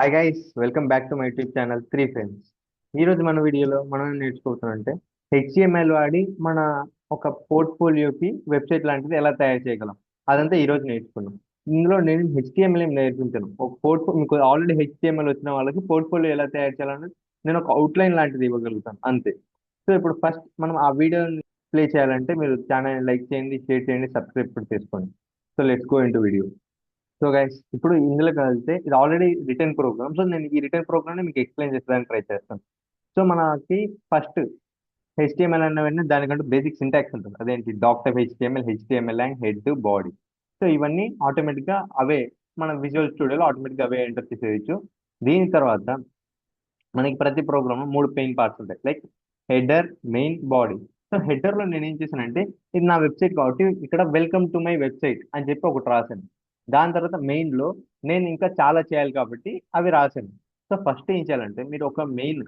Hi guys, welcome back to my YouTube channel three friends. ఈ రోజు మన వీడియోలో మనం నేర్చుకుంటున్నామంటే హెచ్టిఎంఎల్ వాడి మన ఒక పోర్ట్ఫోలియోకి వెబ్సైట్ లాంటిది ఎలా తయారు చేయగలం. అదంతా ఈ రోజు నేర్చుకున్నాం. ఇందులో నేను హెచ్టిఎంఎల్ ఏం నేర్పించాను. ఒక మీకు ఆల్రెడీ హెచ్టిఎంఎల్ వచ్చిన వాళ్ళకి పోర్ట్ఫోలియో ఎలా తయారు చేయాలని నేను ఒక అవుట్లైన్ లాంటిది ఇవ్వగలుగుతాను అంతే. సో ఇప్పుడు ఫస్ట్ మనం ఆ వీడియోని ప్లే చేయాలంటే మీరు ఛానల్ లైక్ చేయండి, షేర్ చేయండి, సబ్స్క్రైబ్ కూడా చేసుకోండి. So let's go into video. So guys, ఇప్పుడు ఇందులోకి వెళ్తే ఇది ఆల్రెడీ రిటర్న్ ప్రోగ్రామ్. సో నేను ఈ రిటర్న్ ప్రోగ్రామ్ మీకు ఎక్స్ప్లెయిన్ చేసేదానికి ట్రై చేస్తాను. సో మనకి ఫస్ట్ హెచ్టిఎంఎల్ అన్న వెంటనే దానికంటూ బేసిక్ సింటాక్స్ ఉంటుంది. అదేంటి doc type HTML, HTML and head body. So ఇవన్నీ ఆటోమేటిక్గా అవే మన విజువల్ స్టూడియోలో ఆటోమేటిక్గా అవే ఎంటర్ చేసేయచ్చు. దీని తర్వాత మనకి ప్రతి ప్రోగ్రామ్ మూడు పెయిన్ పార్ట్స్ ఉంటాయి, like header, main, body. So header లో నేను ఏం చేశానంటే, ఇది నా వెబ్సైట్ కాబట్టి ఇక్కడ వెల్కమ్ టు మై వెబ్సైట్ అని చెప్పి ఒకటి రాశాను. దాని తర్వాత మెయిన్ లో నేను ఇంకా చాలా చేయాలి కాబట్టి అవి రాశాను. సో ఫస్ట్ ఏం చేయాలంటే, మీరు ఒక మెయిన్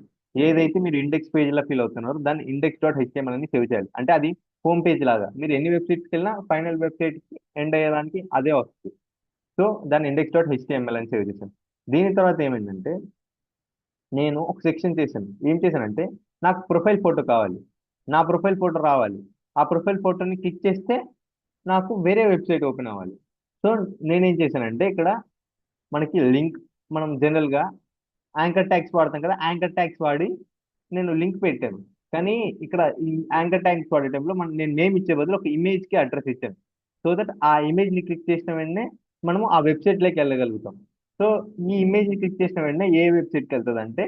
ఏదైతే మీరు ఇండెక్స్ పేజ్ లా ఫీల్ అవుతున్నారో దాన్ని ఇండెక్స్ డాట్ హెచ్టిఎంఎల్ అని సేవ్ చేయాలి. అంటే అది హోమ్ పేజ్ లాగా, మీరు ఎన్ని వెబ్సైట్స్కి వెళ్ళినా ఫైనల్ వెబ్సైట్ కి ఎండ్ అయ్యేదానికి అదే వస్తుంది. సో దాన్ని ఇండెక్స్ డాట్ హెచ్టిఎంఎల్ అని సేవ్ చేశాను. దీని తర్వాత ఏమైందంటే, నేను ఒక సెక్షన్ చేశాను. ఏం చేశానంటే, నాకు ప్రొఫైల్ ఫోటో కావాలి, నా ప్రొఫైల్ ఫోటో రావాలి. ఆ ప్రొఫైల్ ఫోటోని క్లిక్ చేస్తే నాకు వేరే వెబ్సైట్ ఓపెన్ అవ్వాలి. సో నేనేం చేశానంటే, ఇక్కడ మనకి లింక్, మనం జనరల్గా యాంకర్ ట్యాగ్స్ వాడతాం కదా, యాంకర్ ట్యాగ్స్ వాడి నేను లింక్ పెట్టాను. కానీ ఇక్కడ ఈ యాంకర్ ట్యాగ్స్ వాడే టైంలో నేను నేమ్ ఇచ్చే బదులు ఒక ఇమేజ్కి అడ్రస్ ఇచ్చాను. సో దట్ ఆ ఇమేజ్ని క్లిక్ చేసిన వెంటనే మనము ఆ వెబ్సైట్లోకి వెళ్ళగలుగుతాం. సో ఈ ఇమేజ్ని క్లిక్ చేసిన వెంటనే ఏ వెబ్సైట్కి వెళ్తుంది అంటే,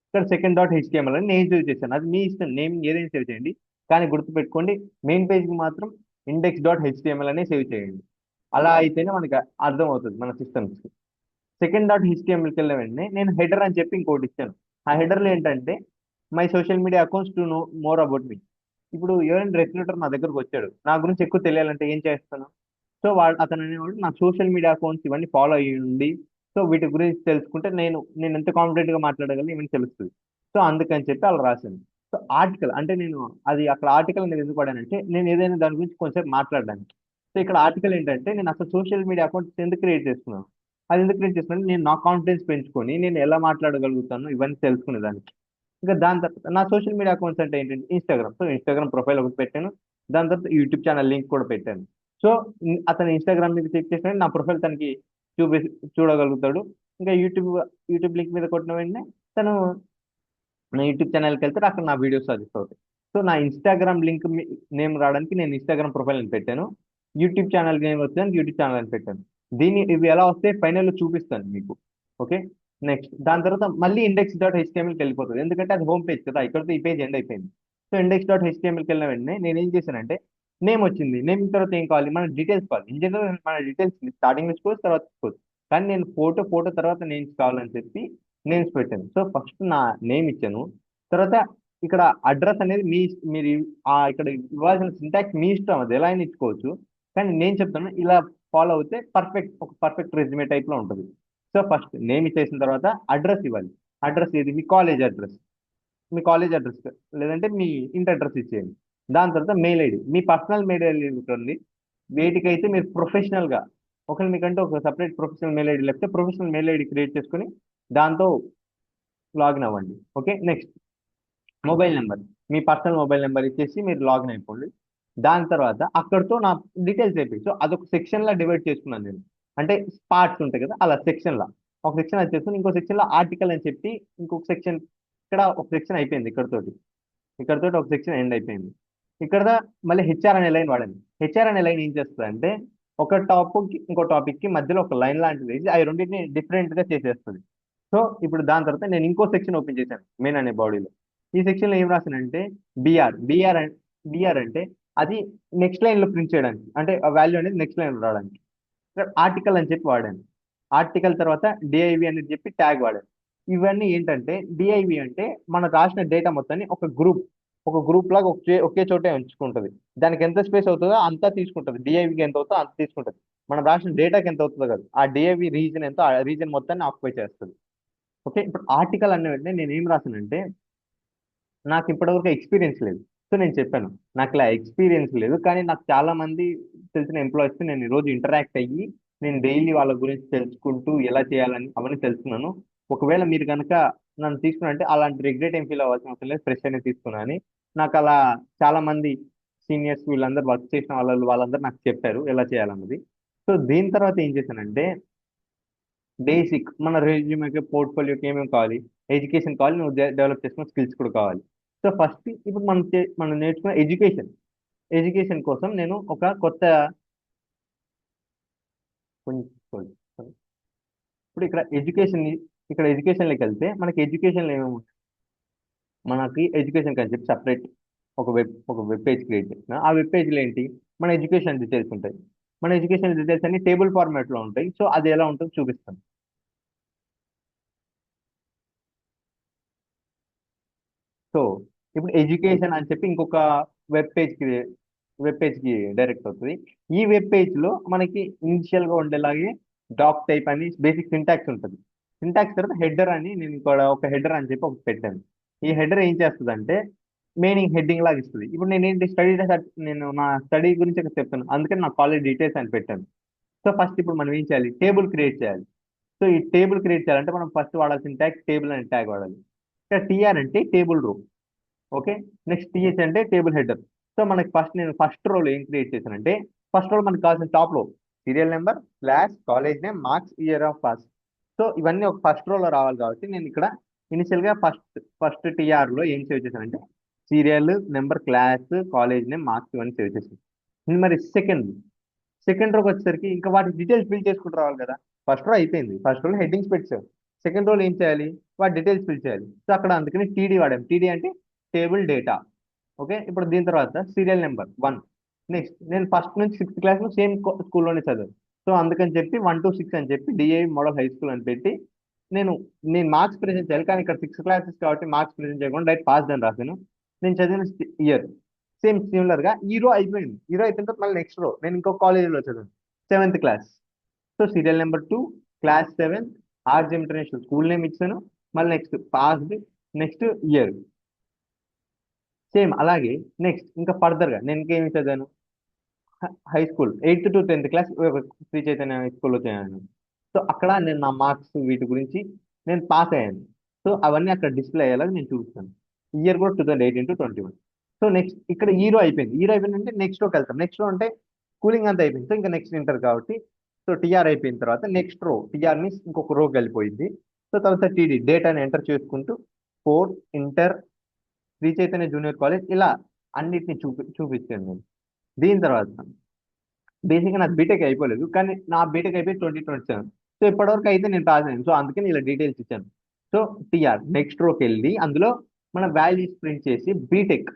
ఇక్కడ సెకండ్ డాట్ హెచ్టిఎంఎల్ అని నేను సేవ్ చేశాను. అది మీ ఇష్టం, నేమ్ ఏదైనా సేవ్ చేయండి. కానీ గుర్తుపెట్టుకోండి, మెయిన్ పేజ్కి మాత్రం ఇండెక్స్ డాట్ హెచ్టిఎంఎల్ అనే సేవ్ చేయండి. అలా అయితేనే మనకి అర్థం అవుతుంది మన సిస్టమ్స్కి. సెకండ్ డాట్ హెచ్టిఎంఎల్కి వెళ్ళిన వెంటనే నేను హెడర్ అని చెప్పి ఇంకోటి ఇచ్చాను. ఆ హెడర్లో ఏంటంటే, my social media accounts to know more about me. ఇప్పుడు ఎవరైనా రెక్రూటర్ నా దగ్గరకు వచ్చాడు, నా గురించి ఎక్కువ తెలియాలంటే ఏం చేస్తాను? సో అతను అనేవాడు నా సోషల్ మీడియా అకౌంట్స్ ఇవన్నీ ఫాలో అయ్యి ఉండి, సో వీటి గురించి తెలుసుకుంటే నేను నేను ఎంత కాన్ఫిడెంట్ గా మాట్లాడగలను ఇవన్నీ తెలుస్తుంది. సో అందుకని చెప్పి అలా రాశాను. సో ఆర్టికల్ అంటే నేను అది అక్కడ ఆర్టికల్ నేను ఎందుకు పడానంటే, నేను ఏదైనా దాని గురించి కొంచెం మాట్లాడడానికి. సో ఇక్కడ ఆర్టికల్ ఏంటంటే, నేను అసలు సోషల్ మీడియా అకౌంట్స్ ఎందుకు క్రియేట్ చేసుకున్నాను, అది ఎందుకు క్రియేట్ చేసుకున్నాను, నేను నా కాన్ఫిడెన్స్ పెంచుకొని నేను ఎలా మాట్లాడగలుగుతాను ఇవన్నీ తెలుసుకునేదానికి. ఇంకా దాని తర్వాత నా సోషల్ మీడియా అకౌంట్స్ అంటే ఏంటంటే ఇన్స్టాగ్రామ్. సో ఇన్స్టాగ్రామ్ ప్రొఫైల్ ఒకటి పెట్టాను. దాని తర్వాత యూట్యూబ్ ఛానల్ లింక్ కూడా పెట్టాను. సో అతను ఇన్స్టాగ్రామ్ మీద చెక్ చేసిన నా ప్రొఫైల్ తనకి చూపి చూడగలుగుతాడు. ఇంకా యూట్యూబ్ లింక్ మీద కొట్టిన వెంటనే తను నా యూట్యూబ్ ఛానల్కి వెళ్తే అక్కడ నా వీడియోస్ సజెస్ట్ అవుతాయి. సో నా ఇన్స్టాగ్రామ్ లింక్ నేమ్ రావడానికి నేను ఇన్స్టాగ్రామ్ ప్రొఫైల్ అని పెట్టాను. యూట్యూబ్ ఛానల్ నేమ్ వచ్చేదానికి యూట్యూబ్ ఛానల్ అని పెట్టాను. ఇవి ఎలా వస్తే ఫైనల్లో చూపిస్తాను మీకు. ఓకే, నెక్స్ట్ దాని తర్వాత మళ్ళీ ఇండెక్స్ డాట్ హెచ్టిఎంఎల్కి వెళ్ళిపోతుంది, ఎందుకంటే అది హోమ్ పేజ్ కదా, ఇక్కడతో ఈ పేజ్ ఎండ్ అయిపోయింది. సో ఇండెక్స్ డాట్ హెచ్టిఎంఎల్కి వెళ్ళిన వెంటనే నేను ఏం చేశానంటే, నేమ్ వచ్చింది. నేమ్ తర్వాత ఏం కావాలి, మన డీటెయిల్స్ కావాలి. ఇన్ జనరల్ మన డీటెయిల్స్ స్టార్టింగ్ తీసుకోవచ్చు, తర్వాత తీసుకోవచ్చు. కానీ నేను ఫోటో తర్వాత నేమ్స్ కావాలని చెప్పి నేమ్స్ పెట్టాను. సో ఫస్ట్ నా నేమ్ ఇచ్చాను. తర్వాత ఇక్కడ అడ్రస్ అనేది మీరు ఇక్కడ ఇవ్వాల్సిన సింటాక్స్ మీ ఇష్టం, అది ఎలా అయినా ఇచ్చుకోవచ్చు. కానీ నేను చెప్తాను, ఇలా ఫాలో అవుతే ఒక పర్ఫెక్ట్ రెజ్యూమే టైప్ లో ఉంటుంది. సో ఫస్ట్ నేమ్ ఇచ్చేసిన తర్వాత అడ్రస్ ఇవ్వాలి. అడ్రస్ ఏది, మీ కాలేజ్ అడ్రస్ లేదంటే మీ ఇంటి అడ్రస్ ఇచ్చేయండి. దాని తర్వాత మెయిల్ ఐడి, మీ పర్సనల్ మెయిల్ ఐడి ఉంటుంది. వేటికైతే మీరు ప్రొఫెషనల్ గా, ఒకవేళ మీకంటే ఒక సపరేట్ ప్రొఫెషనల్ మెయిల్ ఐడి లేకపోతే ప్రొఫెషనల్ మెయిల్ ఐడి క్రియేట్ చేసుకుని దాంతో లాగిన్ అవ్వండి. ఓకే, నెక్స్ట్ మొబైల్ నెంబర్, మీ పర్సనల్ మొబైల్ నెంబర్ ఇచ్చేసి మీరు లాగిన్ అయిపోండి. దాని తర్వాత అక్కడితో నా డీటెయిల్స్ అయిపోయి, సో అదొక సెక్షన్ లా డివైడ్ చేసుకున్నాను నేను. అంటే పార్ట్స్ ఉంటాయి కదా, అలా సెక్షన్ లా ఒక సెక్షన్ అది చేసుకుని ఇంకో సెక్షన్ లో ఆర్టికల్ అని చెప్పి ఇంకొక సెక్షన్, ఇక్కడ ఒక సెక్షన్ అయిపోయింది. ఇక్కడతోటి ఒక సెక్షన్ ఎండ్ అయిపోయింది. ఇక్కడ మళ్ళీ హెచ్ఆర్ అనే లైన్ వాడండి. హెచ్ఆర్ అనే లైన్ ఏం చేస్తుంది అంటే, ఒక టాపిక్ ఇంకో టాపిక్ కి మధ్యలో ఒక లైన్ లాంటిది వేసి అవి రెండింటిని డిఫరెంట్ గా చేసేస్తుంది. సో ఇప్పుడు దాని తర్వాత నేను ఇంకో సెక్షన్ ఓపెన్ చేశాను మెయిన్ అనే బాడీలో. ఈ సెక్షన్ లో ఏం రాశానంటే, బిఆర్ అంటే అది నెక్స్ట్ లైన్ లో ప్రింట్ చేయడానికి, అంటే ఆ వాల్యూ అనేది నెక్స్ట్ లైన్ లో రావడానికి. ఇక్కడ ఆర్టికల్ అని చెప్పి వాడాను. ఆర్టికల్ తర్వాత డిఐవి అని చెప్పి ట్యాగ్ వాడాను. ఇవన్నీ ఏంటంటే, డిఐవి అంటే మనం రాసిన డేటా మొత్తాన్ని ఒక గ్రూప్ లాగా ఒకే చోటే ఉంచుకుంటుంది. దానికి ఎంత స్పేస్ అవుతుందో అంతా తీసుకుంటుంది. డిఐవికి ఎంత అవుతుందో అంత తీసుకుంటుంది. మనం రాసిన డేటాకి ఎంత అవుతుందో కదా, ఆ డిఐవి రీజన్ ఎంతో ఆ రీజన్ మొత్తాన్ని ఆక్యుపై చేస్తుంది. ఓకే, ఇప్పుడు ఆర్టికల్ అన్న వెంటనే నేను ఏం రాసానంటే, నాకు ఇప్పటివరకు ఎక్స్పీరియన్స్ లేదు. సో నేను చెప్పాను, నాకు ఇలా ఎక్స్పీరియన్స్ లేదు, కానీ నాకు చాలా మంది తెలిసిన ఎంప్లాయీస్ నేను ఈరోజు ఇంటరాక్ట్ అయ్యి నేను డైలీ వాళ్ళ గురించి తెలుసుకుంటూ ఎలా చేయాలని అవన్నీ తెలుసుకున్నాను. ఒకవేళ మీరు కనుక నన్ను తీసుకున్నంటే అలాంటి రిగ్రెట్ ఏం ఫీల్ అవ్వాల్సిన అవసరం లేదు, ఫ్రెష్ అనేది తీసుకున్నాను. నాకు అలా చాలా మంది సీనియర్స్ వీళ్ళందరూ వర్క్ చేసిన వాళ్ళందరూ నాకు చెప్పారు ఎలా చేయాలన్నది. సో దీని తర్వాత ఏం చేశానంటే, బేసిక్ మన రెజ్యూమేకి పోర్ట్ఫోలియోకి ఏమేమి కావాలి, ఎడ్యుకేషన్ కావాలి, నువ్వు డెవలప్ చేసుకున్న స్కిల్స్ కూడా కావాలి. సో ఫస్ట్ ఇప్పుడు మనం నేర్చుకున్న ఎడ్యుకేషన్, ఎడ్యుకేషన్ కోసం నేను ఒక కొత్త కొంచెం ఇప్పుడు ఇక్కడ ఎడ్యుకేషన్లోకి వెళ్తే మనకి ఎడ్యుకేషన్లో ఏమేమి ఉంటాయి? మనకి ఎడ్యుకేషన్ అని చెప్పి సపరేట్ ఒక వెబ్ పేజ్ క్రియేట్ చేసిన ఆ వెబ్ పేజ్లో ఏంటి, మన ఎడ్యుకేషన్ డీటెయిల్స్ ఉంటాయి. మన ఎడ్యుకేషన్ డీటెయిల్స్ అన్ని టేబుల్ ఫార్మాట్లో ఉంటాయి. సో అది ఎలా ఉంటుందో చూపిస్తాను. సో ఇప్పుడు ఎడ్యుకేషన్ అని చెప్పి ఇంకొక వెబ్ పేజ్కి వెబ్ పేజ్కి డైరెక్ట్ అవుతుంది. ఈ వెబ్ పేజ్లో మనకి ఇనిషియల్గా ఉండేలాగే డాక్ టైప్ అని బేసిక్ సింటాక్స్ ఉంటుంది. సింటాక్స్ తర్వాత హెడర్ అని నేను ఇక్కడ ఒక హెడర్ అని చెప్పి ఒకటి పెట్టాను. ఈ హెడర్ ఏం చేస్తుంది అంటే మెయినింగ్ హెడ్డింగ్ లాగా ఇస్తుంది. ఇప్పుడు నేను ఏంటి నేను నా స్టడీ గురించి ఇక్కడ చెప్తాను, అందుకని నా కాలేజ్ డీటెయిల్స్ అని పెట్టాను. సో ఫస్ట్ ఇప్పుడు మనం ఏం చేయాలి, టేబుల్ క్రియేట్ చేయాలి. సో ఈ టేబుల్ క్రియేట్ చేయాలంటే మనం ఫస్ట్ వాడాల్సిన ట్యాగ్ టేబుల్ అనే ట్యాగ్ వాడాలి. ఇక్కడ టీఆర్ అంటే టేబుల్ రో. ఓకే. నెక్స్ట్ టీహెచ్ అంటే టేబుల్ హెడర్. సో మనకి నేను ఫస్ట్ రోలో ఏం క్రియేట్ చేశానంటే, ఫస్ట్ రోల్ మనకి కావాల్సిన టాప్ లో serial number, class, college name, marks, year of pass. So ఇవన్నీ ఒక ఫస్ట్ రోలో రావాలి కాబట్టి నేను ఇక్కడ ఇనిషియల్ గా ఫస్ట్ టీఆర్ లో ఏం సేవ్ చేశానంటే serial number, class, college name, marks ఇవన్నీ సేవ్ చేశాను. మరి సెకండ్ రోకి వచ్చేసరికి ఇంకా వాటి డీటెయిల్స్ ఫిల్ చేసుకుంటూ రావాలి కదా. ఫస్ట్ రో అయిపోయింది, ఫస్ట్ రోలో హెడ్డింగ్స్ పెట్టారు. సెకండ్ రోలో ఏం చేయాలి, వాటి డీటెయిల్స్ ఫిల్ చేయాలి. సో అక్కడ అందుకని టీడీ వాడాం. టీడీ అంటే టేబుల్ డేటా. ఓకే. ఇప్పుడు దీని తర్వాత సీరియల్ నెంబర్ 1. నెక్స్ట్ నేను ఫస్ట్ నుంచి 6th క్లాస్ సేమ్ స్కూల్లోనే చదివాను. సో అందుకని చెప్పి 1 to 6 అని చెప్పి డిఐ మోడల్ హై స్కూల్ అని పెట్టి నేను నేను మార్క్స్ ప్రెజెంట్ చేయాలి. కానీ ఇక్కడ 6 క్లాసెస్ కాబట్టి మార్క్స్ ప్రెజెంట్ చేయకుండా డైరెక్ట్ పాస్ అని రాశాను. నేను చదివిన ఇయర్ సేమ్ సిమిలర్ గా హీరో అయిపోయింది. హీరో అయిపోయిన తర్వాత మళ్ళీ నెక్స్ట్ రో నేను ఇంకో కాలేజీలో చదివాను, 7th class. So serial number 2, class 7, RJ international school name ఇచ్చాను. మళ్ళీ next passed, next year same అలాగే. నెక్స్ట్ ఇంకా ఫర్దర్ గా నేను ఇంకేమి చదివాను, high school 8th to 10th class Shri Chaitanya high స్కూల్లో చదివాను. సో అక్కడ నేను నా మార్క్స్ వీటి గురించి నేను పాస్ అయ్యాను. సో అవన్నీ అక్కడ డిస్ప్లే అయ్యేలాగా నేను చూపిస్తాను. ఇయర్ కూడా 2018-21. సో నెక్స్ట్ ఇక్కడ హీరో అయిపోయింది. హీరో అయిపోయిందంటే నెక్స్ట్ రోకి వెళ్తాం. నెక్స్ట్ రో అంటే స్కూలింగ్ అంతా అయిపోయింది. సో ఇంకా నెక్స్ట్ ఇంటర్ కాబట్టి సో టీఆర్ అయిపోయిన తర్వాత నెక్స్ట్ రో టీఆర్ మీన్స్ ఇంకొక రోకి వెళ్ళిపోయింది. సో తర్వాత టీడీ డేటాని ఎంటర్ చేసుకుంటూ 4 inter Shri Chaitanya junior college ఇలా అన్నిటిని చూపించాను నేను. దీని తర్వాత బేసిక్గా నాకు బీటెక్ అయిపోలేదు, కానీ నా బీటెక్ అయిపోయి 2027. సో ఇప్పటివరకు అయితే నేను పాస్ అయ్యాను. సో అందుకని ఇలా డీటెయిల్స్ ఇచ్చాను. సో టీఆర్ నెక్స్ట్ రోకి వెళ్ళి అందులో మన వాల్యూస్ ప్రింట్ చేసి బీటెక్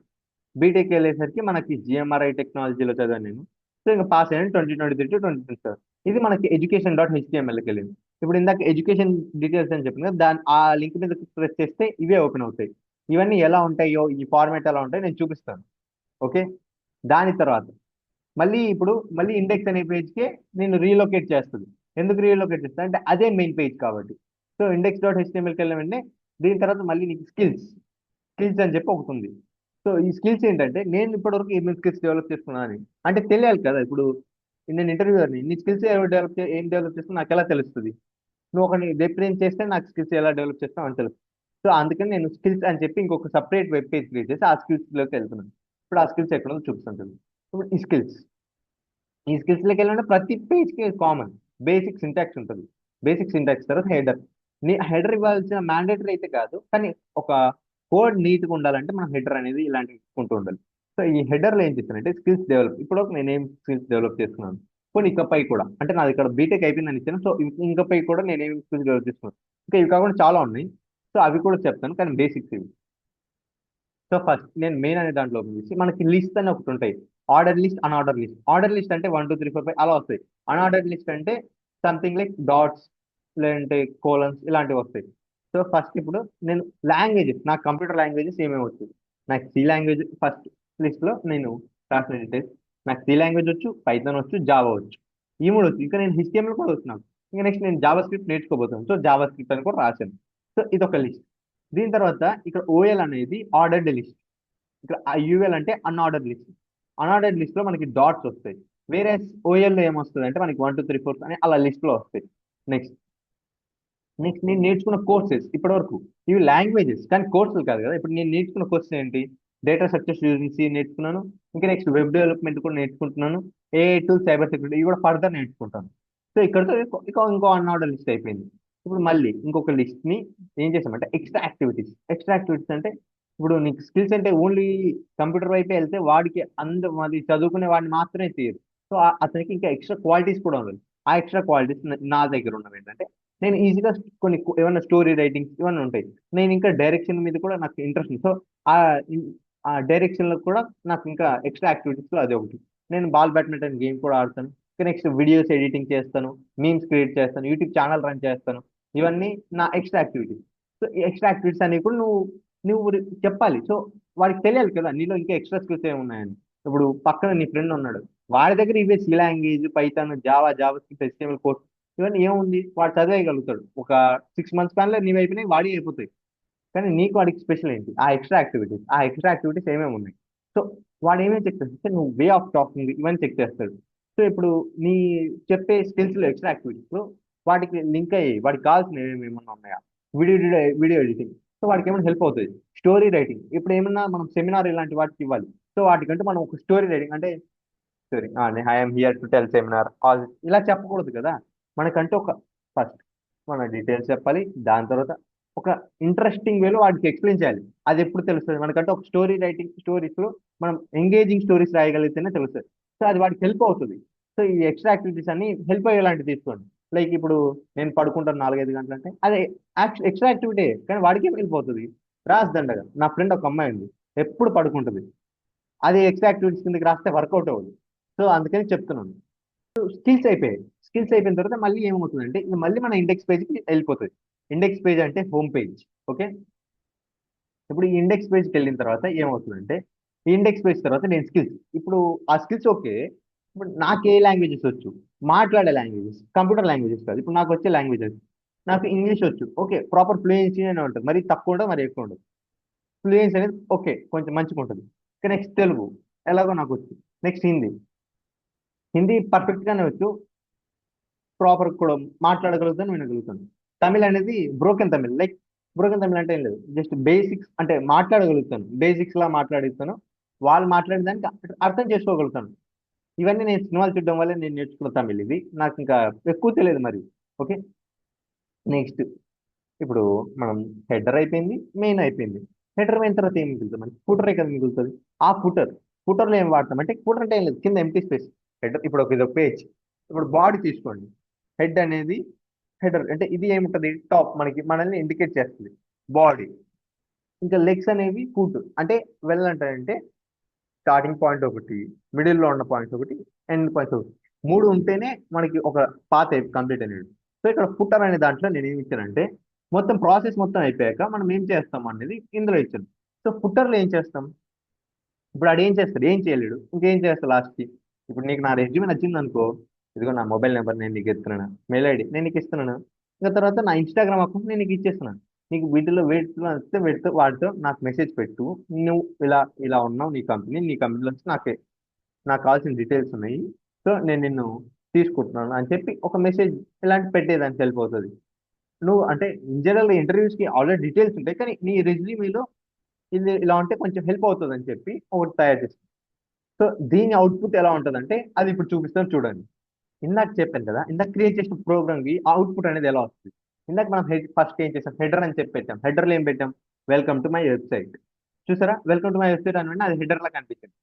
వెళ్ళేసరికి మనకి జిఎంఆర్ఐ టెక్నాలజీలో చదివాను నేను. సో ఇంకా పాస్ అయ్యాను 2023-2027. ఇది మనకి education.htmlకి వెళ్ళింది. ఇప్పుడు ఇందాక ఎడ్యుకేషన్ డీటెయిల్స్ అని చెప్పింది కదా, ఆ లింక్ మీద ప్రెస్ చేస్తే ఇవే ఓపెన్ అవుతాయి. ఇవన్నీ ఎలా ఉంటాయో, ఈ ఫార్మాట్ ఎలా ఉంటాయో నేను చూపిస్తాను. ఓకే. దాని తర్వాత మళ్ళీ ఇండెక్స్ అనే పేజ్కి నేను రీలొకేట్ చేస్తుంది. ఎందుకు రీలొకేట్ చేస్తాను అంటే అదే మెయిన్ పేజ్ కాబట్టి. సో index.htmlకి వెళ్ళిన వెంటనే దీని తర్వాత మళ్ళీ నీకు స్కిల్స్ అని చెప్పి ఒకటి ఉంది. సో ఈ స్కిల్స్ ఏంటంటే నేను ఇప్పటివరకు ఏమేమి స్కిల్స్ డెవలప్ చేసుకున్నాను అని అంటే తెలియాలి కదా. ఇప్పుడు నేను ఇంటర్వ్యూవర్ని, నీ స్కిల్స్ ఏం డెవలప్ చేస్తున్నా నాకు ఎలా తెలుస్తుంది? నువ్వు ఒకరిని రిప్రజెంట్ చేస్తే నాకు స్కిల్స్ ఎలా డెవలప్ చేస్తావు అని తెలుసు. సో అందుకని నేను స్కిల్స్ అని చెప్పి ఇంకొక సపరేట్ వెబ్ పేజ్ క్రియేట్ చేసి ఆ స్కిల్స్లోకి వెళ్తున్నాను. ఇప్పుడు ఆ స్కిల్స్ ఎక్కడో చూపిస్తుంటుంది. ఇప్పుడు ఈ స్కిల్స్లోకి వెళ్ళిన ప్రతి పేజ్కి కామన్ బేసిక్ సింటాక్స్ ఉంటుంది. బేసిక్ సింటాక్స్ తర్వాత హెడర్. హెడర్ ఇవ్వాల్సిన మ్యాండేటరీ అయితే కాదు, కానీ ఒక కోడ్ నీట్గా ఉండాలంటే మనం హెడర్ అనేది ఇలాంటివి ఇచ్చుకుంటూ ఉండాలి. సో ఈ హెడర్లో ఏం చేస్తానంటే స్కిల్స్ డెవలప్. ఇప్పుడు నేనేం స్కిల్స్ డెవలప్ చేస్తున్నాను, కొన్ని ఇకపై కూడా అంటే నాది ఇక్కడ బీటెక్ అయిపోయిందని ఇచ్చాను. సో ఇంకపై కూడా నేనేం స్కిల్స్ డెవలప్ చేస్తున్నాను. ఇంకా ఇవి కాకుండా చాలా ఉన్నాయి. సో అవి కూడా చెప్తాను, కానీ బేసిక్స్ ఇవి. సో ఫస్ట్ నేను మెయిన్ అనే దాంట్లో ఓపెన్ చేసి మనకి లిస్ట్ అని ఒకటి ఉంటాయి. Order list, unorder list. Order list అంటే 1 2 3 4 5 అలా వస్తాయి. అన్ఆర్డర్ లిస్ట్ అంటే సంథింగ్ లైక్ డాట్స్ లేదంటే కోలన్స్ ఇలాంటివి వస్తాయి. సో ఫస్ట్ ఇప్పుడు నేను లాంగ్వేజెస్, నాకు కంప్యూటర్ లాంగ్వేజెస్ ఏమేమి వచ్చు, నాకు సి లాంగ్వేజ్ ఫస్ట్ లిస్ట్లో నేను రాసిన డీటెయిల్స్. నాకు సి లాంగ్వేజ్ వచ్చు, పైథాన్ వచ్చు, జావా వచ్చు. ఈ మూడు వచ్చు. ఇంకా నేను HTML కూడా వచ్చు నాకు. ఇంకా నెక్స్ట్ నేను జావా స్క్రిప్ట్ నేర్చుకోబోతున్నాను. సో జావా స్క్రిప్ట్ అని కూడా రాశాను. సో ఇది ఒక లిస్ట్. దీని తర్వాత ఇక్కడ ఓఎల్ అనేది ఆర్డర్డ్ లిస్ట్. ఇక్కడ యూఎల్ అంటే అన్ఆర్డర్డ్ లిస్ట్. అన్ఆర్డర్డ్ లిస్ట్ లో మనకి డాట్స్ వస్తాయి. వేరే ఓఎల్ లో ఏమొస్తుంది అంటే మనకి 1 2 3 4 అని అలా లిస్ట్ లో వస్తాయి. నెక్స్ట్ నెక్స్ట్ నేను నేర్చుకున్న కోర్సెస్ ఇప్పటి వరకు ఇవి లాంగ్వేజెస్ కానీ కోర్సులు కాదు కదా. ఇప్పుడు నేను నేర్చుకున్న కోర్సెస్ ఏంటి? డేటా స్ట్రక్చర్స్ యూజింగ్ సి నేర్చుకున్నాను. ఇంకా నెక్స్ట్ వెబ్ డెవలప్మెంట్ కూడా నేర్చుకుంటున్నాను. ఏఐ టూల్, సైబర్ సెక్యూరిటీ ఇవి కూడా ఫర్దర్ నేర్చుకుంటాను. సో ఇక్కడతో ఇంకో అన్ఆర్డర్ లిస్ట్ అయిపోయింది. ఇప్పుడు మళ్ళీ ఇంకొక లిస్ట్ ని ఏం చేసామంటే ఎక్స్ట్రా యాక్టివిటీస్. ఎక్స్ట్రా యాక్టివిటీస్ అంటే ఇప్పుడు నీకు స్కిల్స్ అంటే ఓన్లీ కంప్యూటర్ వైపే వెళ్తే వాడికి అది చదువుకునే వాడిని మాత్రమే తీయరు. సో అతనికి ఇంకా ఎక్స్ట్రా క్వాలిటీస్ కూడా ఉండాలి. ఆ ఎక్స్ట్రా క్వాలిటీస్ నా దగ్గర ఉన్నవి ఏంటంటే నేను ఈజీగా కొన్ని ఏమైనా స్టోరీ రైటింగ్స్ ఇవన్నీ ఉంటాయి. నేను ఇంకా డైరెక్షన్ మీద కూడా నాకు ఇంట్రెస్ట్ ఉంది. సో ఆ ఆ డైరెక్షన్ లో కూడా నాకు ఇంకా ఎక్స్ట్రా యాక్టివిటీస్ లో అదే ఒకటి. నేను బాల్ బ్యాడ్మింటన్ గేమ్ కూడా ఆడతాను. నెక్స్ట్ వీడియోస్ ఎడిటింగ్ చేస్తాను, మీమ్స్ క్రియేట్ చేస్తాను, యూట్యూబ్ ఛానల్ రన్ చేస్తాను. ఇవన్నీ నా ఎక్స్ట్రా యాక్టివిటీస్. సో ఈ ఎక్స్ట్రా యాక్టివిటీస్ అనేవి కూడా నువ్వు నువ్వు చెప్పాలి. సో వాడికి తెలియాలి కదా నీలో ఇంకా ఎక్స్ట్రా స్కిల్స్ ఏమి ఉన్నాయని. ఇప్పుడు పక్కన నీ ఫ్రెండ్ ఉన్నాడు, వాడి దగ్గర ఇవే C language, Python, JavaScript, HTML course ఇవన్నీ ఏముంది వాడు చదివేయగలుగుతాడు. ఒక 6 months ప్లాన్లో నీవి అయిపోయినాయి, వాడి అయిపోతాయి. కానీ నీకు వాడికి స్పెషల్ ఏంటి? ఆ ఎక్స్ట్రా యాక్టివిటీస్ ఏమేమి ఉన్నాయి. సో వాడు ఏమేమి చెక్ చేస్తాడు? నువ్వు వే ఆఫ్ టాకింగ్ ఇవన్నీ చెక్ చేస్తాడు. సో ఇప్పుడు నీ చెప్పే స్కిల్స్ లో ఎక్స్ట్రా యాక్టివిటీస్ లో వాటికి లింక్ అయ్యి వాడికి కావాల్సిన ఏమేమన్నా ఉన్నాయా? వీడియో వీడియో ఎడిటింగ్, సో వాడికి ఏమైనా హెల్ప్ అవుతుంది. స్టోరీ రైటింగ్, ఇప్పుడు ఏమన్నా మనం సెమినార్ ఇలాంటి వాటికి ఇవ్వాలి. సో వాటికంటే మనం ఒక స్టోరీ రైటింగ్ అంటే story I'm here to tell seminar all ఇలా చెప్పకూడదు కదా. మనకంటే ఒక ఫస్ట్ మన డీటెయిల్స్ చెప్పాలి. దాని తర్వాత ఒక ఇంట్రెస్టింగ్ వేలో వాడికి ఎక్స్ప్లెయిన్ చేయాలి. అది ఎప్పుడు తెలుస్తుంది మనకంటే ఒక స్టోరీ రైటింగ్ స్టోరీస్ లో మనం ఎంగేజింగ్ స్టోరీస్ రాయగలిగితేనే తెలుస్తుంది. సో అది వాడికి హెల్ప్ అవుతుంది. సో ఈ ఎక్స్ట్రా యాక్టివిటీస్ అన్ని హెల్ప్ అయ్యేలాంటివి తీసుకోండి. లైక్ ఇప్పుడు నేను పడుకుంటాను 4-5 గంటలు అంటే అదే ఎక్స్ట్రా యాక్టివిటీ, కానీ వాడికి హెల్ప్ అవుతుంది. రాజదండగా నా ఫ్రెండ్ ఒక అమ్మాయి ఉంది, ఎప్పుడు పడుకుంటుంది. అది ఎక్స్ట్రా యాక్టివిటీస్ కిందకి రాస్తే వర్కౌట్ అవ్వదు. సో అందుకని చెప్తున్నాను. స్కిల్స్ అయిపోయాయి. స్కిల్స్ అయిపోయిన తర్వాత మళ్ళీ ఏమవుతుందంటే ఇది మళ్ళీ మన ఇండెక్స్ పేజ్కి వెళ్ళిపోతుంది. ఇండెక్స్ పేజ్ అంటే హోమ్ పేజ్. ఓకే, ఇప్పుడు ఈ ఇండెక్స్ పేజ్కి వెళ్ళిన తర్వాత ఏమవుతుందంటే ఈ ఇండెక్స్ పేజ్ తర్వాత నేను స్కిల్స్, ఇప్పుడు ఆ స్కిల్స్ ఓకే. ఇప్పుడు నాకు ఏ లాంగ్వేజెస్ వచ్చు? మాట్లాడే లాంగ్వేజెస్, కంప్యూటర్ లాంగ్వేజెస్ కాదు. ఇప్పుడు నాకు వచ్చే లాంగ్వేజెస్, నాకు ఇంగ్లీష్ వచ్చు, ఓకే, ప్రాపర్ ఫ్లూయెన్సీ అనే ఉంటుంది. మరి తక్కువ ఉండదు, మరి ఎక్కువ ఉండదు. ఫ్లూయెన్సీ అనేది ఓకే కొంచెం మంచిగా ఉంటుంది. నెక్స్ట్ తెలుగు ఎలాగో నాకు వచ్చు. నెక్స్ట్ హిందీ, హిందీ పర్ఫెక్ట్ గానే వచ్చు, ప్రాపర్ కూడా మాట్లాడగలుగుతాను, వినగలుగుతాను. తమిళ్ అనేది broken Tamil, like broken Tamil అంటే ఏం లేదు, జస్ట్ బేసిక్స్ అంటే మాట్లాడగలుగుతాను, బేసిక్స్ లా మాట్లాడిస్తాను. వాళ్ళు మాట్లాడేదానికి అర్థం చేసుకోగలుగుతాను. ఇవన్నీ నేను సినిమాలు చూడడం వల్ల నేను నేర్చుకున్న తమిళ్. ఇది నాకు ఇంకా ఎక్కువ తెలియదు మరి. ఓకే, నెక్స్ట్ ఇప్పుడు మనం హెడర్ అయిపోయింది, మెయిన్ అయిపోయింది. హెడర్ అయిన తర్వాత ఏం మిగులుతుంది? మనకి ఫుటరే కదా మిగులుతుంది. ఆ ఫుటర్లో ఏం వాడతాం అంటే ఫుటర్ అంటే ఏం లేదు, కింద ఎంటీ స్పేస్. హెడర్ ఇప్పుడు ఇది ఒక పేజ్. ఇప్పుడు బాడీ తీసుకోండి. హెడ్ అనేది హెడర్ అంటే ఇది ఏముంటది? టాప్, మనల్ని ఇండికేట్ చేస్తుంది బాడీ. ఇంకా లెగ్స్ అనేవి ఫుట్ అంటే వెళ్ళంటారంటే స్టార్టింగ్ పాయింట్ ఒకటి, మిడిల్ లో ఉన్న పాయింట్స్ ఒకటి, ఎండ్ పాయింట్స్ ఒకటి, మూడు ఉంటేనే మనకి ఒక పాత్ కంప్లీట్ అనేది. సో ఇక్కడ ఫుటర్ అనే దాంట్లో నేను ఏమి ఇచ్చానంటే మొత్తం ప్రాసెస్ మొత్తం అయిపోయాక మనం ఏం చేస్తాం అనేది ఇందులో ఇచ్చాను. సో ఫుటర్లో ఏం చేస్తాం? ఇప్పుడు ఆడు ఏం చేస్తాడు? ఏం చేయలేడు. ఇంకేం చేస్తాడు లాస్ట్కి? ఇప్పుడు నీకు నా రెజ్యూమే నచ్చింది అనుకో, ఇదిగో నా మొబైల్ నెంబర్ నేను నీకు ఇస్తున్నాను, మెయిల్ ఐడి నేను నీకు ఇస్తున్నాను, ఇంకా తర్వాత నా ఇన్స్టాగ్రామ్ అకౌంట్ నేను నీకు ఇచ్చేస్తున్నాను. నీకు వీటిలో వేటిలో వస్తే వీటితో వాటితో నాకు మెసేజ్ పెట్టు. నువ్వు ఇలా ఇలా ఉన్నావు, నీ కంపెనీలో వచ్చి నాకు కావాల్సిన డీటెయిల్స్ ఉన్నాయి, సో నేను నిన్ను తీసుకుంటున్నాను అని చెప్పి ఒక మెసేజ్ ఇలాంటి పెట్టేదానికి హెల్ప్ అవుతుంది. నువ్వు అంటే ఇన్ జనరల్ ఇంటర్వ్యూస్ కి ఆల్రెడీ డీటెయిల్స్ ఉంటాయి, కానీ నీ రెజ్యూమీలో ఇది ఇలా ఉంటే కొంచెం హెల్ప్ అవుతుంది అని చెప్పి ఒకటి తయారు చేస్తాను. సో దీని అవుట్పుట్ ఎలా ఉంటుందంటే అది ఇప్పుడు చూపిస్తాను చూడండి. ఇందాక చెప్పాను కదా, ఇందాక క్రియేట్ చేసిన ప్రోగ్రామ్ కి అవుట్పుట్ అనేది ఎలా వస్తుంది. ఇందాక మనం ఫస్ట్ ఏం చేసాం? హెడర్ అని చెప్పి పెట్టాం. హెడర్లో ఏం పెట్టాం? Welcome to my website. చూసారా? వెల్కమ్ టు మై వెబ్సైట్ అని అది హెడర్ లా కనిపించింది.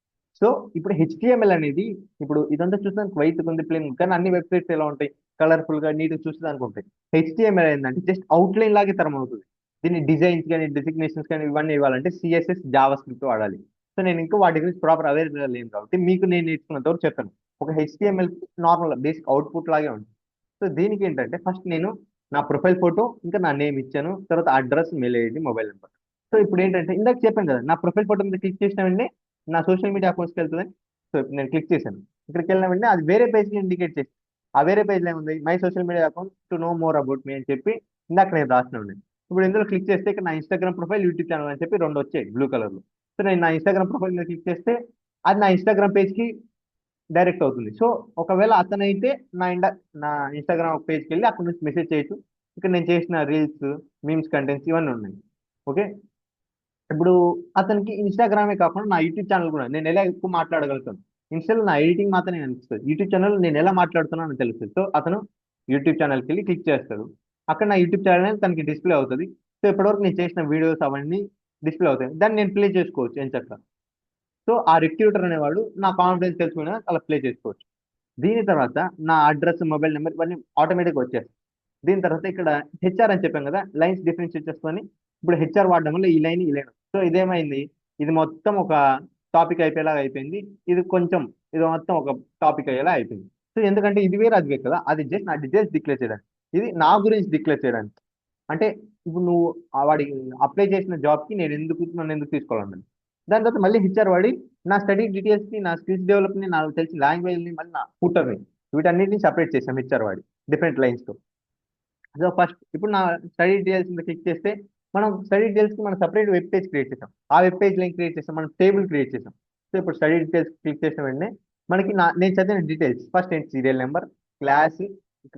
సో ఇప్పుడు HTML అనేది, ఇప్పుడు ఇదంతా చూసానికి వైట్ ఉంది ప్లేన్, కానీ అన్ని వెబ్సైట్స్ ఎలా ఉంటాయి? కలర్ఫుల్ గా నీట్ చూసేదానికి ఉంటాయి. HTML ఏంటంటే జస్ట్ అవుట్లైన్ లాగే తరం అవుతుంది. దీన్ని డిజైన్స్ కానీ డిజిగ్నేషన్స్ కానీ ఇవన్నీ ఇవ్వాలంటే CSS జావా స్క్రిప్ట్ వాడాలి. సో నేను ఇంకా వాటి గురించి ప్రాపర్ అవేర్ లేను కాబట్టి మీకు నేను నేర్చుకున్నంత వరకు చెప్పాను. ఒక HTML నార్మల్ బేసిక్ అవుట్పుట్ లాగే ఉంటుంది. సో దీనికి ఏంటంటే ఫస్ట్ నేను నా ప్రొఫైల్ ఫోటో ఇంకా నా నేమ్ ఇచ్చాను, తర్వాత address, mail ID, mobile number. So ఇప్పుడు ఏంటంటే ఇందాక చెప్పాను కదా, నా ప్రొఫైల్ ఫోటో మీద క్లిక్ చేసిన వెంటనే నా సోషల్ మీడియా అకౌంట్స్కి వెళ్తుందని. సో ఇప్పుడు నేను క్లిక్ చేశాను, ఇక్కడికి వెళ్ళిన వెంటనే అది వేరే పేజ్కి ఇండికేట్ చేసి, ఆ వేరే పేజ్లో ఏముంది? My social media account to know more about me అని చెప్పి ఇందాక నేను రాసిన ఉండే. ఇప్పుడు ఇందులో క్లిక్ చేస్తే ఇక్కడ నా ఇన్స్టాగ్రామ్ ప్రొఫైల్, యూట్యూబ్ ఛానల్ అని చెప్పి రెండు వచ్చాయి బ్లూ కలర్లో. సో నేను నా ఇన్స్టాగ్రామ్ ప్రొఫైల్ మీద క్లిక్ చేస్తే అది నా ఇన్స్టాగ్రామ్ పేజ్కి డైరెక్ట్ అవుతుంది. సో ఒకవేళ అతనైతే నా ఇన్స్టాగ్రామ్ పేజ్కి వెళ్ళి అక్కడ నుంచి మెసేజ్ చేయొచ్చు, ఇక్కడ నేను చేసిన రీల్స్, మీమ్స్ కంటెంట్స్ ఇవన్నీ ఉన్నాయి. ఓకే. ఇప్పుడు అతనికి ఇన్స్టాగ్రామే కాకుండా నా యూట్యూబ్ ఛానల్ కూడా నేను ఎలా ఎక్కువ మాట్లాడగలుగుతాను. ఇన్స్టాలో నా ఎడిటింగ్ మాత్రమే కనిపిస్తుంది, యూట్యూబ్ ఛానల్ నేను ఎలా మాట్లాడుతున్నానో అని తెలుస్తుంది. సో అతను యూట్యూబ్ ఛానల్కి వెళ్ళి క్లిక్ చేస్తాడు. అక్కడ నా యూట్యూబ్ ఛానల్ తనకి డిస్ప్లే అవుతుంది. సో ఇప్పటివరకు నేను చేసిన వీడియోస్ అవన్నీ డిస్ప్లే అవుతాయి, దాన్ని నేను ప్లే చేసుకోవచ్చు ఎంచక్క. సో ఆ రిక్రూటర్ అనేవాడు నా కాన్ఫిడెన్స్ తెలుసుకుని అలా ప్లే చేసుకోవచ్చు. దీని తర్వాత నా అడ్రస్, మొబైల్ నెంబర్ ఇవన్నీ ఆటోమేటిక్గా వచ్చేస్తాయి. దీని తర్వాత ఇక్కడ హెచ్ఆర్ అని చెప్పాం కదా, లైన్స్ డిఫరెన్షియేట్ చేసుకొని ఇప్పుడు హెచ్ఆర్ వాడడం వల్ల ఈ లైన్, ఈ లైన్. సో ఇదేమైంది, ఇది మొత్తం ఒక టాపిక్ అయిపోయేలాగా అయిపోయింది. ఇది కొంచెం, ఇది మొత్తం ఒక టాపిక్ అయ్యేలా అయిపోయింది. సో ఎందుకంటే ఇది వేరే అది వేరు కదా, అది జస్ట్ నా డీటెయిల్స్ డిక్లేర్ చేయడానికి, ఇది నా గురించి డిక్లేర్ చేయడానికి. అంటే ఇప్పుడు నువ్వు వాడికి అప్లై చేసిన జాబ్కి నన్ను ఎందుకు తీసుకోవాలన్నాను. దాని తర్వాత మళ్ళీ హెచ్ఆర్ వాడి నా స్టడీ డీటెయిల్స్ని, నా స్కిల్స్ డెవలప్ని, నాకు తెలిసిన లాంగ్వేజ్ని, మళ్ళీ నా ఫుటర్ని, వీటన్నిటిని సపరేట్ చేసాం హెచ్ఆర్ వాడి డిఫరెంట్ లైన్స్తో. సో ఫస్ట్ ఇప్పుడు నా స్టడీ డీటెయిల్స్ మీద క్లిక్ చేస్తే మనం స్టడీ డీటెయిల్స్కి మనం సపరేట్ వెబ్ పేజ్ క్రియేట్ చేసాం. ఆ వెబ్ పేజ్ లింక్ క్రియేట్ చేసాం, మనం టేబుల్ క్రియేట్ చేసాం. సో ఇప్పుడు స్టడీ డీటెయిల్స్ క్లిక్ చేసిన వెంటనే మనకి నేను చదివిన డీటెయిల్స్, ఫస్ట్ ఏంటి, serial number, class,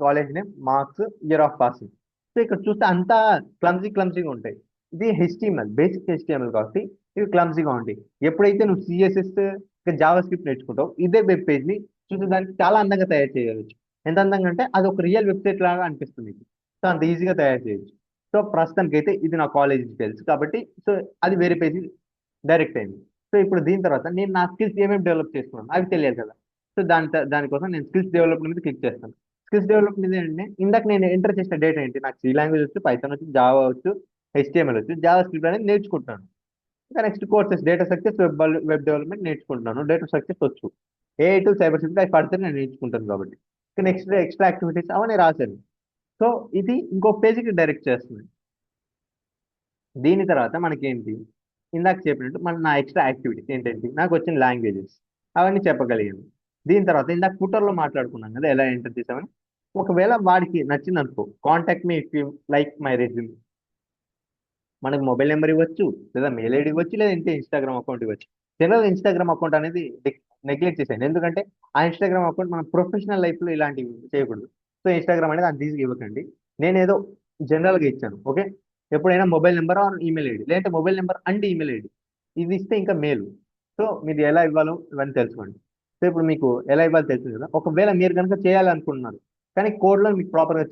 college name, marks, year of passing. So ఇక్కడ చూస్తే అంతా క్లమ్జీగా ఉంటాయి. ఇది హెచ్టిఎంఎల్, బేసిక్ హెచ్టిఎంఎల్ కాబట్టి ఇవి క్లమ్జీగా ఉంటాయి. ఎప్పుడైతే నువ్వు సిఎస్ఎస్, జావా స్క్రిప్ట్ నేర్చుకుంటావు, ఇదే వెబ్ పేజ్ని చూస్తే దానికి చాలా అందంగా తయారు చేయవచ్చు. ఎంత అందంగా అంటే అది ఒక రియల్ వెబ్సైట్ లాగా అనిపిస్తుంది. సో అంత ఈజీగా తయారు చేయొచ్చు. సో ప్రస్తుతానికి అయితే ఇది నా కాలేజ్ డీటెయిల్స్ కాబట్టి, సో అది వేరే పేజీ డైరెక్ట్ అయింది. సో ఇప్పుడు దీని తర్వాత నేను నా స్కిల్స్ ఏమేమి డెవలప్ చేసుకున్నాను అవి తెలియాలి కదా. సో దానికోసం నేను స్కిల్స్ డెవలప్మెంట్ మీద క్లిక్ చేస్తాను. స్కిల్స్ డెవలప్మెంట్ ఏంటంటే ఇందాక నేను ఎంటర్ చేసిన డేటా ఏంటి, నాకు సి లాంగ్వేజ్ వచ్చు, పైథాన్ వచ్చు, జావా వచ్చు, హెచ్టిఎంఎల్ వచ్చు, జావా స్క్రిప్ట్ అనేది నేర్చుకుంటాను. ఇంకా next courses, data structures, web development నేర్చుకుంటున్నాను. డేటా స్ట్రక్చర్స్ వచ్చు, ఏఐ టు సైబర్ సెక్యూరిటీ అవి పడితే నేను నేర్చుకుంటాను కాబట్టి. ఇంకా నెక్స్ట్ ఎక్స్ట్రా యాక్టివిటీస్ అవన్నీ రాశాను. సో ఇది ఇంకో పేజీకి డైరెక్ట్ చేస్తుంది. దీని తర్వాత మనకేంటి, ఇందాక చెప్పినట్టు నా ఎక్స్ట్రా యాక్టివిటీస్ ఏంటంటే నాకు వచ్చిన లాంగ్వేజెస్ అవన్నీ చెప్పగలిగాను. దీని తర్వాత ఇందాక ఫుటర్లో మాట్లాడుకున్నాం కదా ఎలా ఎంటర్ చేసామని. ఒకవేళ వాడికి నచ్చింది అనుకో, contact me if you like my resume, మనకు మొబైల్ నెంబర్ ఇవ్వచ్చు, లేదా మెయిల్ ఐడి ఇవ్వచ్చు, లేదా ఇన్స్టాగ్రామ్ అకౌంట్ ఇవ్వచ్చు. జనరల్ ఇన్స్టాగ్రామ్ అకౌంట్ అనేది నెగ్లెక్ట్ చేశాను, ఎందుకంటే ఆ ఇన్స్టాగ్రామ్ అకౌంట్ మన ప్రొఫెషనల్ లైఫ్లో ఇలాంటివి చేయకూడదు. సో ఇన్స్టాగ్రామ్ అనేది అంత ఈజీగా ఇవ్వకండి. నేను ఏదో జనరల్గా ఇచ్చాను. ఓకే. ఎప్పుడైనా mobile number or email ID, లేదంటే mobile number and email ID ఇది ఇస్తే ఇంకా మేలు. సో మీరు ఎలా ఇవ్వాలో ఇవన్నీ తెలుసుకోండి. సో ఇప్పుడు మీకు ఎలా ఇవ్వాలో తెలుసు కదా. ఒకవేళ మీరు కనుక చేయాలనుకుంటున్నారు కానీ కోడ్లో మీకు ప్రాపర్గా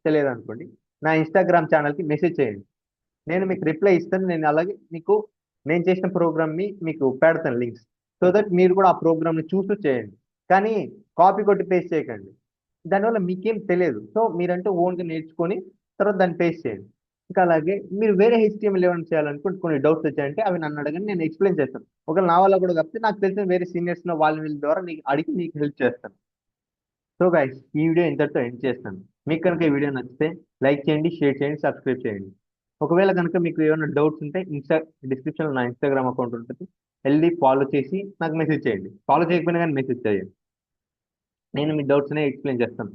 తెలియదు అనుకోండి, నా ఇన్స్టాగ్రామ్ ఛానల్కి మెసేజ్ చేయండి, నేను మీకు రిప్లై ఇస్తాను. నేను అలాగే నేను చేసిన ప్రోగ్రామ్ని మీకు పెడతాను లింక్స్, సో దట్ మీరు కూడా ఆ ప్రోగ్రామ్ని చూస్తూ చేయండి. కానీ కాపీ కొట్టి పేస్ట్ చేయకండి, దానివల్ల మీకేం తెలియదు. సో మీరంటూ ఓన్గా నేర్చుకొని తర్వాత దాన్ని పేస్ట్ చేయండి. ఇంకా అలాగే మీరు వేరే హెచ్టిఎంఎల్ ఏమైనా చేయాలనుకుంటే కొన్ని డౌట్స్ వచ్చాయంటే అవి నన్ను అడగండి, నేను ఎక్స్ప్లెయిన్ చేస్తాను. ఒకవేళ నా వల్ల కూడా కాకపోతే నాకు తెలిసిన వేరే సీనియర్స్లో వీళ్ళ ద్వారా నీకు అడిగి మీకు హెల్ప్ చేస్తాను. సో గైస్, ఈ వీడియో ఇంతటితో ఎండ్ చేస్తాను. మీకు కనుక ఈ వీడియో నచ్చితే లైక్ చేయండి, షేర్ చేయండి, సబ్స్క్రైబ్ చేయండి. ఒకవేళ కనుక మీకు ఏమైనా డౌట్స్ ఉంటే డిస్క్రిప్షన్లో నా ఇన్స్టాగ్రామ్ అకౌంట్ ఉంటుంది, వెళ్ళి ఫాలో చేసి నాకు మెసేజ్ చేయండి. ఫాలో చేయకపోయినా కానీ మెసేజ్ చేయండి, నేను మీ డౌట్స్ అనేవి ఎక్స్ప్లెయిన్ చేస్తాను.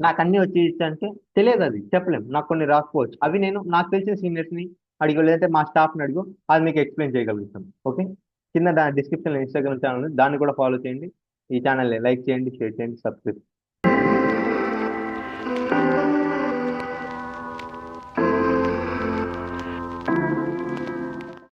నాకు అన్నీ వచ్చి అంటే తెలియదు, అది చెప్పలేము, నాకు కొన్ని రాకపోవచ్చు. అవి నేను నాకు తెలిసిన సీనియర్స్ని అడిగో, లేదంటే మా స్టాఫ్ని అడిగో, అది మీకు ఎక్స్ప్లెయిన్ చేయగలుగుతాం. ఓకే. కింద డిస్క్రిప్షన్లో ఇన్స్టాగ్రామ్ ఛానల్ ఉంది, దాన్ని కూడా ఫాలో చేయండి. ఈ ఛానల్ని లైక్ చేయండి, షేర్ చేయండి, సబ్స్క్రైబ్